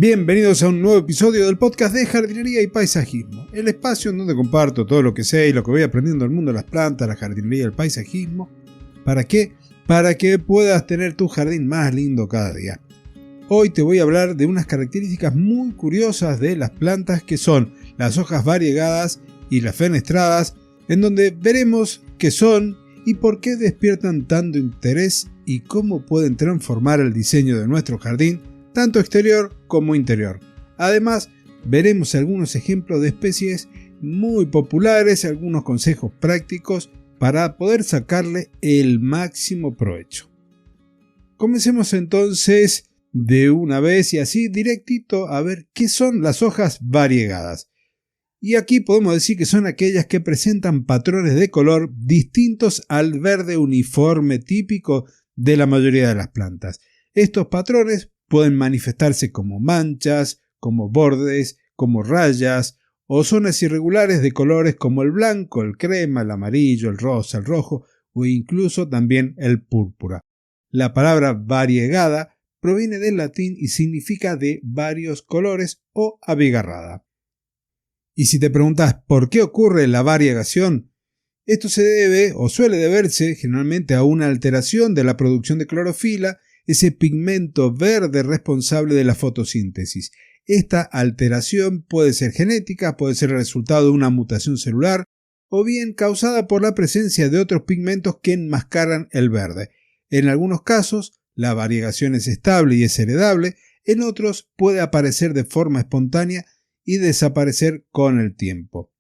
Bienvenidos a un nuevo episodio del podcast de jardinería y paisajismo, el espacio en donde comparto todo lo que sé y lo que voy aprendiendo del mundo de las plantas, la jardinería y el paisajismo. ¿Para qué? Para que puedas tener tu jardín más lindo cada día. Hoy te voy a hablar de unas características muy curiosas de las plantas que son las hojas variegadas y las fenestradas, en donde veremos qué son y por qué despiertan tanto interés y cómo pueden transformar el diseño de nuestro jardín, tanto exterior como interior. Además, veremos algunos ejemplos de especies muy populares, algunos consejos prácticos para poder sacarle el máximo provecho. Comencemos entonces de una vez y así directito a ver qué son las hojas variegadas. Y aquí podemos decir que son aquellas que presentan patrones de color distintos al verde uniforme típico de la mayoría de las plantas. Estos patrones pueden manifestarse como manchas, como bordes, como rayas o zonas irregulares de colores como el blanco, el crema, el amarillo, el rosa, el rojo o incluso también el púrpura. La palabra variegada proviene del latín y significa de varios colores o abigarrada. Y si te preguntas por qué ocurre la variegación, esto se debe o suele deberse generalmente a una alteración de la producción de clorofila, ese pigmento verde responsable de la fotosíntesis. Esta alteración puede ser genética, puede ser el resultado de una mutación celular o bien causada por la presencia de otros pigmentos que enmascaran el verde. En algunos casos, la variegación es estable y es heredable, en otros puede aparecer de forma espontánea y desaparecer con el tiempo.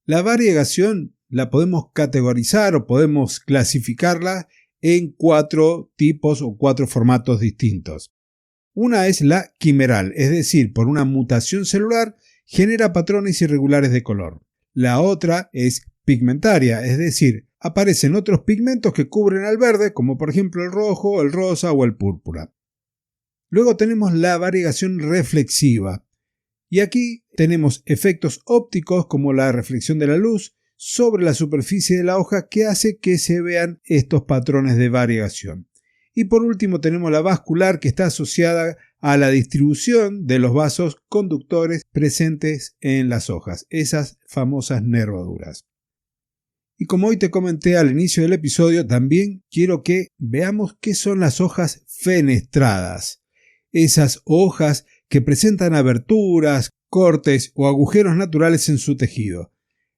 La variegación la podemos categorizar o podemos clasificarla en 4 tipos o 4 formatos distintos. Una es la quimeral, es decir, por una mutación celular genera patrones irregulares de color. La otra es pigmentaria, es decir, aparecen otros pigmentos que cubren al verde, como por ejemplo el rojo, el rosa o el púrpura. Luego tenemos la variegación reflexiva, y aquí tenemos efectos ópticos como la reflexión de la luz sobre la superficie de la hoja que hace que se vean estos patrones de variegación. Y por último tenemos la vascular que está asociada a la distribución de los vasos conductores presentes en las hojas, esas famosas nervaduras. Y como hoy te comenté al inicio del episodio, también quiero que veamos qué son las hojas fenestradas. Esas hojas que presentan aberturas, cortes o agujeros naturales en su tejido.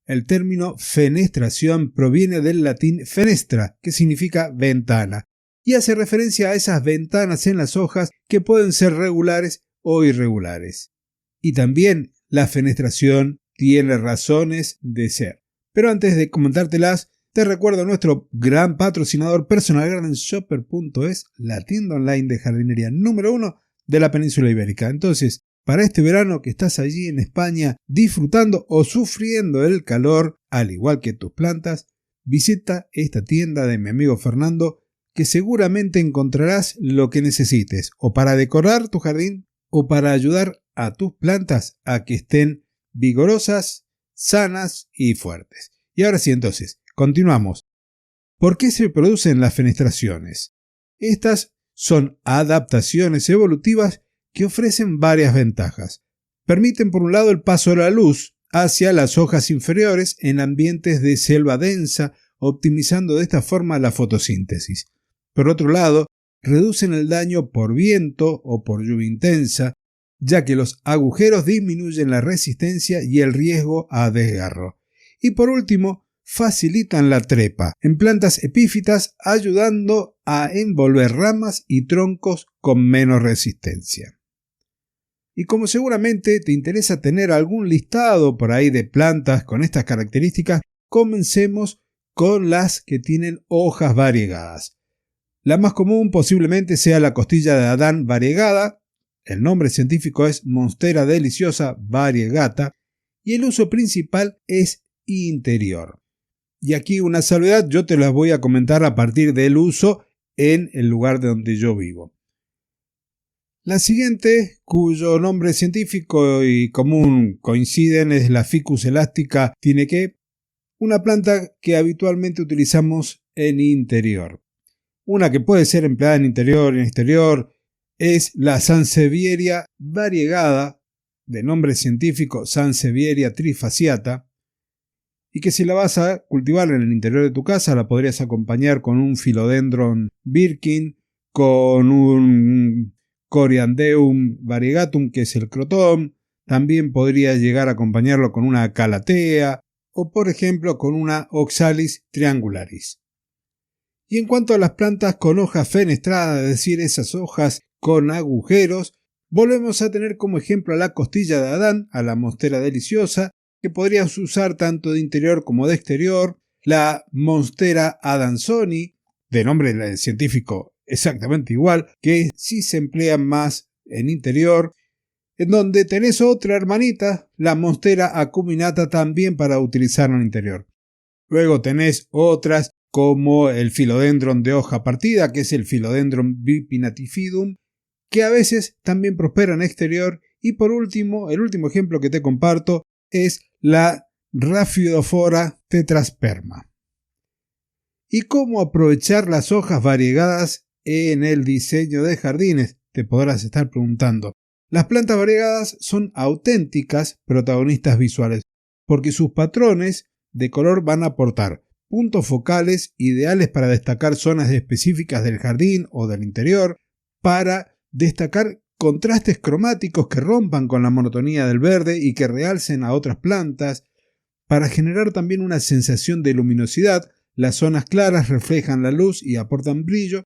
El término fenestración proviene del latín fenestra, que significa ventana, y hace referencia a esas ventanas en las hojas que pueden ser regulares o irregulares. Y también la fenestración tiene razones de ser. Pero antes de comentártelas, te recuerdo nuestro gran patrocinador PersonalGardenShopper.es, la tienda online de jardinería número 1 de la península ibérica. Entonces, para este verano que estás allí en España disfrutando o sufriendo el calor, al igual que tus plantas, visita esta tienda de mi amigo Fernando que seguramente encontrarás lo que necesites o para decorar tu jardín o para ayudar a tus plantas a que estén vigorosas, sanas y fuertes. Y ahora sí, entonces, continuamos. ¿Por qué se producen las fenestraciones? Estas son adaptaciones evolutivas que ofrecen varias ventajas. Permiten por un lado el paso de la luz hacia las hojas inferiores en ambientes de selva densa, optimizando de esta forma la fotosíntesis. Por otro lado, reducen el daño por viento o por lluvia intensa, ya que los agujeros disminuyen la resistencia y el riesgo a desgarro. Y por último, facilitan la trepa en plantas epífitas, ayudando a envolver ramas y troncos con menos resistencia. Y como seguramente te interesa tener algún listado por ahí de plantas con estas características, comencemos con las que tienen hojas variegadas. La más común posiblemente sea la costilla de Adán variegada, el nombre científico es Monstera deliciosa variegata, y el uso principal es interior. Y aquí una salvedad, yo te las voy a comentar a partir del uso en el lugar de donde yo vivo. La siguiente, cuyo nombre científico y común coinciden, es la Ficus elástica Tineke, una planta que habitualmente utilizamos en interior. Una que puede ser empleada en interior y en exterior, es la Sansevieria variegada, de nombre científico Sansevieria trifasciata, y que si la vas a cultivar en el interior de tu casa la podrías acompañar con un Philodendron Birkin, con un Coriandeum variegatum, que es el crotón. También podría llegar a acompañarlo con una Calathea o por ejemplo con una Oxalis triangularis. Y en cuanto a las plantas con hojas fenestradas, es decir, esas hojas con agujeros, volvemos a tener como ejemplo a la costilla de Adán, a la monstera deliciosa, que podrías usar tanto de interior como de exterior, la Monstera adansoni, de nombre científico exactamente igual, que sí se emplea más en interior, en donde tenés otra hermanita, la Monstera acuminata, también para utilizar en interior. Luego tenés otras como el Philodendron de hoja partida, que es el Philodendron bipinatifidum, que a veces también prospera en exterior. Y por último, el último ejemplo que te comparto es la Rhaphidophora tetrasperma. ¿Y cómo aprovechar las hojas variegadas en el diseño de jardines? Te podrás estar preguntando. Las plantas variegadas son auténticas protagonistas visuales, porque sus patrones de color van a aportar puntos focales ideales para destacar zonas específicas del jardín o del interior, para destacar contrastes cromáticos que rompan con la monotonía del verde y que realcen a otras plantas, para generar también una sensación de luminosidad. Las zonas claras reflejan la luz y aportan brillo,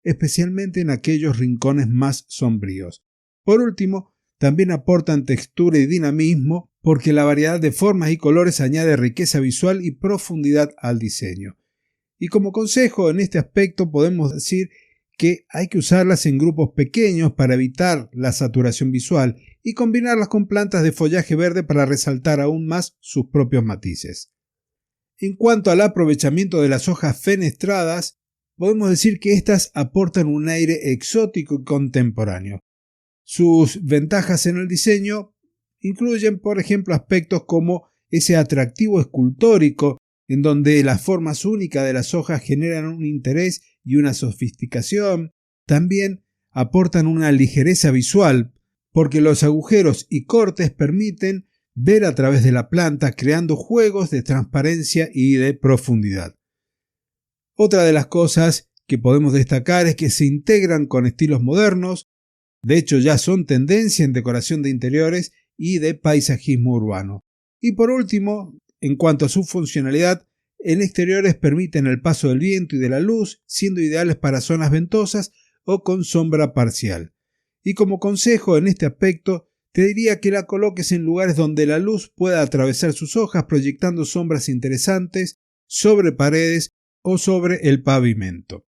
especialmente en aquellos rincones más sombríos. Por último, también aportan textura y dinamismo, porque la variedad de formas y colores añade riqueza visual y profundidad al diseño. Y como consejo en este aspecto podemos decir que hay que usarlas en grupos pequeños para evitar la saturación visual y combinarlas con plantas de follaje verde para resaltar aún más sus propios matices. En cuanto al aprovechamiento de las hojas fenestradas, podemos decir que éstas aportan un aire exótico y contemporáneo. Sus ventajas en el diseño incluyen, por ejemplo, aspectos como ese atractivo escultórico, en donde las formas únicas de las hojas generan un interés y una sofisticación. También aportan una ligereza visual, porque los agujeros y cortes permiten ver a través de la planta, creando juegos de transparencia y de profundidad. Otra de las cosas que podemos destacar es que se integran con estilos modernos. De hecho, ya son tendencia en decoración de interiores y de paisajismo urbano. Y por último, en cuanto a su funcionalidad, en exteriores permiten el paso del viento y de la luz, siendo ideales para zonas ventosas o con sombra parcial. Y como consejo en este aspecto, te diría que la coloques en lugares donde la luz pueda atravesar sus hojas, proyectando sombras interesantes sobre paredes o sobre el pavimento.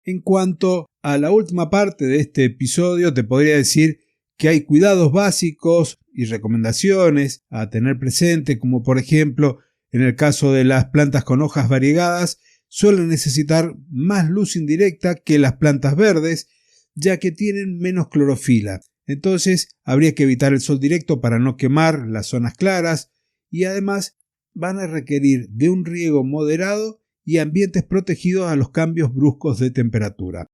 En cuanto a la última parte de este episodio, te podría decir que hay cuidados básicos y recomendaciones a tener presente, como por ejemplo, en el caso de las plantas con hojas variegadas, suelen necesitar más luz indirecta que las plantas verdes, ya que tienen menos clorofila. Entonces, habría que evitar el sol directo para no quemar las zonas claras, y además van a requerir de un riego moderado y ambientes protegidos a los cambios bruscos de temperatura.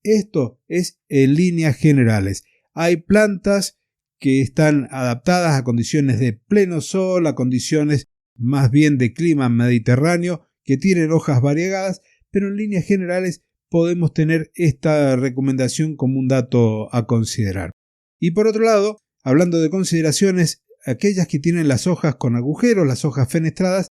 Esto es en líneas generales. Hay plantas que están adaptadas a condiciones de pleno sol, a condiciones más bien de clima mediterráneo, que tienen hojas variegadas, pero en líneas generales podemos tener esta recomendación como un dato a considerar. Y por otro lado, hablando de consideraciones, aquellas que tienen las hojas con agujeros, las hojas fenestradas,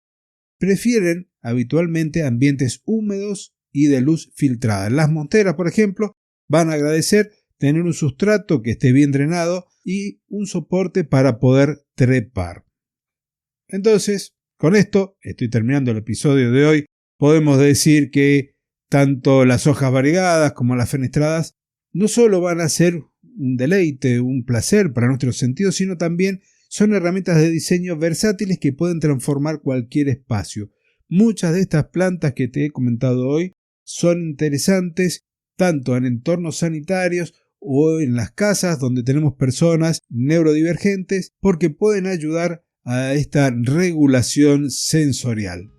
prefieren habitualmente ambientes húmedos y de luz filtrada. Las monsteras, por ejemplo, van a agradecer tener un sustrato que esté bien drenado y un soporte para poder trepar. Entonces, con esto, estoy terminando el episodio de hoy. Podemos decir que tanto las hojas variegadas como las fenestradas no solo van a ser un deleite, un placer para nuestros sentidos, sino también son herramientas de diseño versátiles que pueden transformar cualquier espacio. Muchas de estas plantas que te he comentado hoy son interesantes tanto en entornos sanitarios o en las casas donde tenemos personas neurodivergentes, porque pueden ayudar a esta regulación sensorial.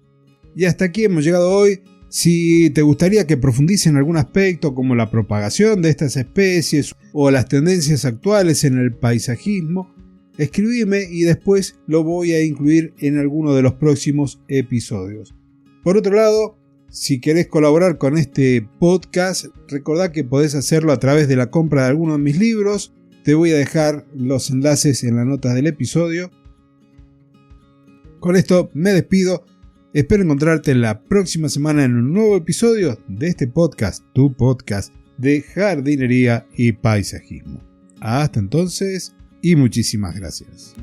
Y hasta aquí hemos llegado hoy. Si te gustaría que profundice en algún aspecto como la propagación de estas especies o las tendencias actuales en el paisajismo, escribime y después lo voy a incluir en alguno de los próximos episodios. Por otro lado, si querés colaborar con este podcast, recordá que podés hacerlo a través de la compra de alguno de mis libros. Te voy a dejar los enlaces en las notas del episodio. Con esto me despido. Espero encontrarte la próxima semana en un nuevo episodio de este podcast, tu podcast de jardinería y paisajismo. Hasta entonces y muchísimas gracias.